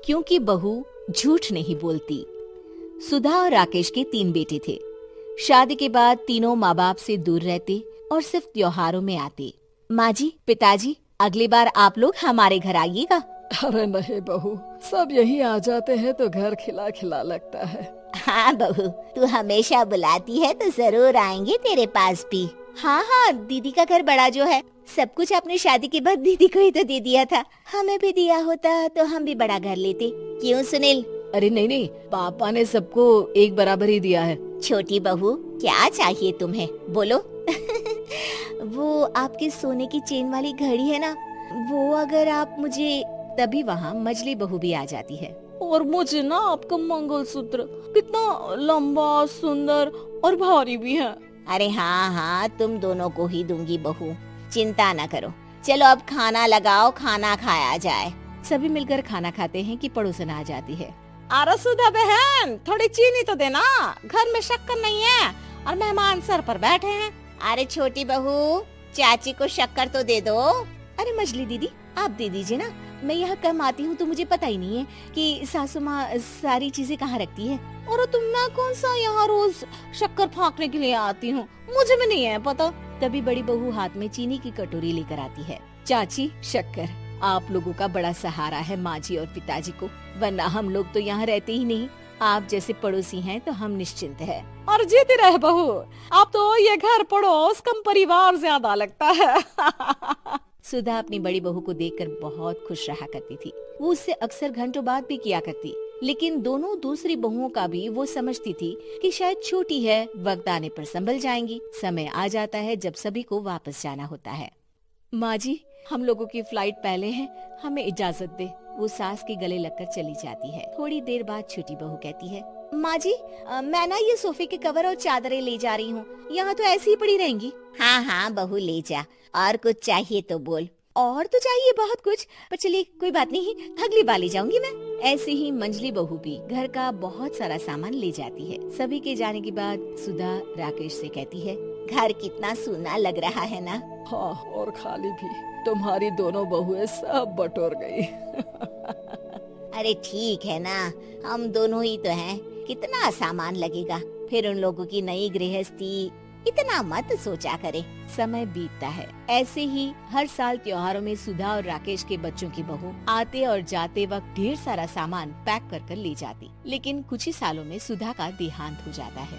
क्योंकि बहू झूठ नहीं बोलती। सुधा और राकेश के 3 बेटे थे। शादी के बाद तीनों माँ बाप से दूर रहते और सिर्फ त्योहारों में आते। माँ जी, पिताजी, अगली बार आप लोग हमारे घर आइएगा। अरे नहीं बहू, सब यही आ जाते हैं तो घर खिला खिला लगता है। हाँ बहू, तू हमेशा बुलाती है तो जरूर आएंगे तेरे पास भी। हाँ हाँ, दीदी का घर बड़ा जो है, सब कुछ आपने शादी के बाद दीदी को ही तो दे दिया था। हमें भी दिया होता तो हम भी बड़ा घर लेते। क्यों सुनील? अरे नहीं नहीं, पापा ने सबको एक बराबर ही दिया है। छोटी बहू, क्या चाहिए तुम्हें, बोलो। वो आपके सोने की चेन वाली घड़ी है ना, वो अगर आप मुझे। तभी वहाँ मजली बहू भी आ जाती है। और मुझे ना आपका मंगलसूत्र कितना लंबा, सुंदर और भारी भी है। अरे हाँ हाँ, तुम दोनों को ही दूंगी बहू, चिंता न करो। चलो अब खाना लगाओ, खाना खाया जाए। सभी मिलकर खाना खाते हैं कि पड़ोसन आ जाती है। अरे सुधा बहन, थोड़ी चीनी तो देना, घर में शक्कर नहीं है और मेहमान सर पर बैठे हैं। अरे छोटी बहू, चाची को शक्कर तो दे दो। अरे मजली दीदी, आप दे दीजिए ना, मैं यहाँ कम आती हूँ तो मुझे पता ही नहीं है कि सासू माँ सारी चीजें कहाँ रखती है। और तुम मैं कौन सा यहाँ रोज शक्कर फाँकने के लिए आती हूँ, मुझे भी नहीं है पता। तभी बड़ी बहू हाथ में चीनी की कटोरी लेकर आती है। चाची, शक्कर आप लोगों का बड़ा सहारा है माँ जी और पिताजी को, वरना हम लोग तो यहाँ रहते ही नहीं। आप जैसे पड़ोसी हैं तो हम निश्चिंत हैं। और जीती रहे बहू, आप तो ये घर पड़ोस कम परिवार ज्यादा लगता है। सुधा अपनी बड़ी बहू को देखकर बहुत खुश रहा करती थी। वो उससे अक्सर घंटों बात भी किया करती, लेकिन दोनों दूसरी बहुओं का भी वो समझती थी कि शायद छोटी है, वक्त आने पर संभल जाएंगी। समय आ जाता है जब सभी को वापस जाना होता है। माँ जी, हम लोगों की फ्लाइट पहले है, हमें इजाजत दे। वो सास के गले लगकर चली जाती है। थोड़ी देर बाद छोटी बहू कहती है, माँ जी, मैं ना ये सोफे के कवर और चादरें ले जा रही हूँ, यहाँ तो ऐसी ही पड़ी रहेंगी। हाँ हाँ बहू, ले जा, और कुछ चाहिए तो बोल। और तो चाहिए बहुत कुछ, पर चलिए कोई बात नहीं, अगली बार ले जाऊंगी मैं। ऐसे ही मंजली बहू भी घर का बहुत सारा सामान ले जाती है। सभी के जाने के बाद सुधा राकेश से कहती है, घर कितना सूना लग रहा है ना। हाँ, और खाली भी। तुम्हारी दोनों बहुएं सब बटोर गई। अरे ठीक है ना, हम दोनों ही तो हैं, कितना सामान लगेगा, फिर उन लोगों की नई गृहस्थी, इतना मत सोचा करे। समय बीतता है। ऐसे ही हर साल त्योहारों में सुधा और राकेश के बच्चों की बहू आते और जाते वक्त ढेर सारा सामान पैक कर कर ले जाती। लेकिन कुछ ही सालों में सुधा का देहांत हो जाता है।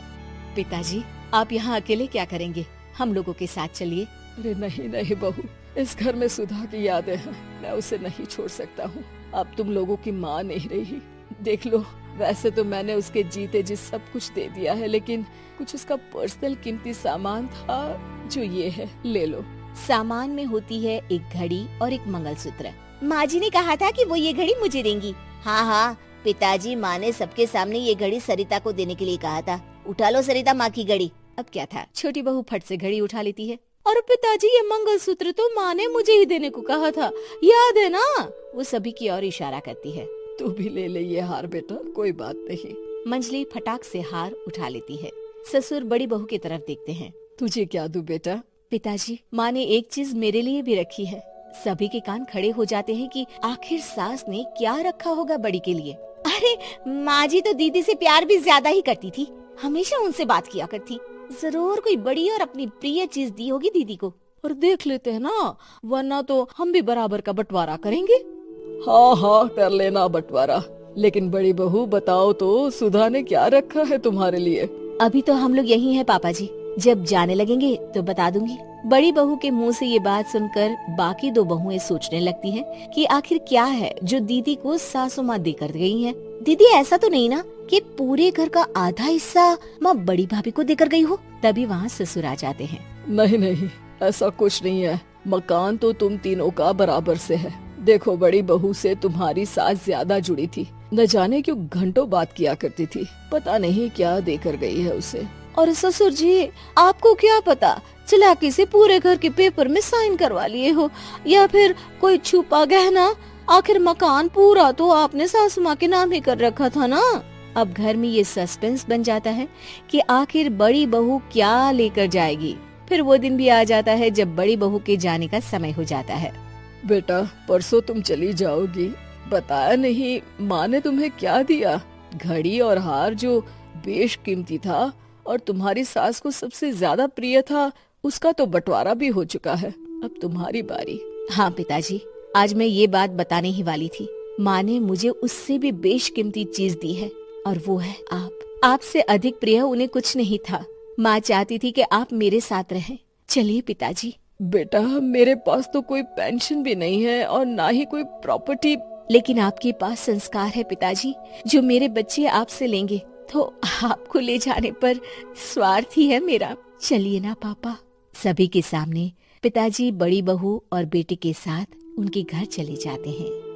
पिताजी, आप यहाँ अकेले क्या करेंगे? हम लोगों के साथ चलिए। अरे नहीं नहीं बहू, इस घर में सुधा की यादें हैं, मैं उसे नहीं छोड़ सकता हूँ। अब तुम लोगों की माँ नहीं रही। देख लो, वैसे तो मैंने उसके जीते जी सब कुछ दे दिया है, लेकिन कुछ उसका पर्सनल कीमती सामान था जो ये है, ले लो। सामान में होती है एक घड़ी और एक मंगलसूत्र। माँ जी ने कहा था कि वो ये घड़ी मुझे देंगी। हाँ हाँ, पिताजी, माँ ने सबके सामने ये घड़ी सरिता को देने के लिए कहा था। उठा लो सरिता माँ की घड़ी। अब क्या था, छोटी बहू फट से घड़ी उठा लेती है। और पिताजी, ये मंगलसूत्र तो माँ ने मुझे ही देने को कहा था, याद है ना? वो सभी की ओर इशारा करती है। तू भी ले ले ये हार बेटा, कोई बात नहीं। मंजली फटाक से हार उठा लेती है। ससुर बड़ी बहू की तरफ देखते हैं। तुझे क्या दूं बेटा? पिताजी, माँ ने एक चीज मेरे लिए भी रखी है। सभी के कान खड़े हो जाते हैं कि आखिर सास ने क्या रखा होगा बड़ी के लिए। अरे माँ जी तो दीदी से प्यार भी ज्यादा ही करती थी, हमेशा उनसे बात किया करती। जरूर कोई बड़ी और अपनी प्रिय चीज दी होगी दीदी को। और देख लेते हैं ना, वरना तो हम भी बराबर का बंटवारा करेंगे। हाँ हाँ, कर लेना बंटवारा। लेकिन बड़ी बहू, बताओ तो सुधा ने क्या रखा है तुम्हारे लिए? अभी तो हम लोग यही हैं पापा जी, जब जाने लगेंगे तो बता दूंगी। बड़ी बहू के मुंह से ये बात सुनकर बाकी दो बहुएं सोचने लगती हैं कि आखिर क्या है जो दीदी को सासू माँ देकर गई है। दीदी, ऐसा तो नहीं ना कि पूरे घर का आधा हिस्सा माँ बड़ी भाभी को देकर गई हो? तभी वहाँ ससुर आ जाते हैं। नहीं नहीं, ऐसा कुछ नहीं है। मकान तो तुम तीनों का बराबर से है। देखो, बड़ी बहू से तुम्हारी सास ज्यादा जुड़ी थी, न जाने क्यों घंटों बात किया करती थी। पता नहीं क्या देकर गई है उसे। और ससुर जी, आपको क्या पता, चालाकी से पूरे घर के पेपर में साइन करवा लिए हो, या फिर कोई छुपा गहना। आखिर मकान पूरा तो आपने सासू माँ के नाम ही कर रखा था ना। अब घर में ये सस्पेंस बन जाता है कि आखिर बड़ी बहू क्या लेकर जाएगी। फिर वो दिन भी आ जाता है जब बड़ी बहू के जाने का समय हो जाता है। बेटा, परसों तुम चली जाओगी, बताया नहीं, माँ ने तुम्हें क्या दिया? घड़ी और हार जो बेशकीमती था और तुम्हारी सास को सबसे ज्यादा प्रिय था, उसका तो बंटवारा भी हो चुका है। अब तुम्हारी बारी। हाँ पिताजी, आज मैं ये बात बताने ही वाली थी। माँ ने मुझे उससे भी बेशकीमती चीज दी है और वो है आप। आपसे अधिक प्रिय उन्हें कुछ नहीं था। माँ चाहती थी कि आप मेरे साथ रहें। चलिए पिताजी। बेटा, मेरे पास तो कोई पेंशन भी नहीं है और ना ही कोई प्रॉपर्टी। लेकिन आपके पास संस्कार है पिताजी, जो मेरे बच्चे आपसे लेंगे। तो आपको ले जाने पर स्वार्थ ही है मेरा। चलिए ना पापा। सभी के सामने पिताजी बड़ी बहू और बेटे के साथ उनके घर चले जाते हैं।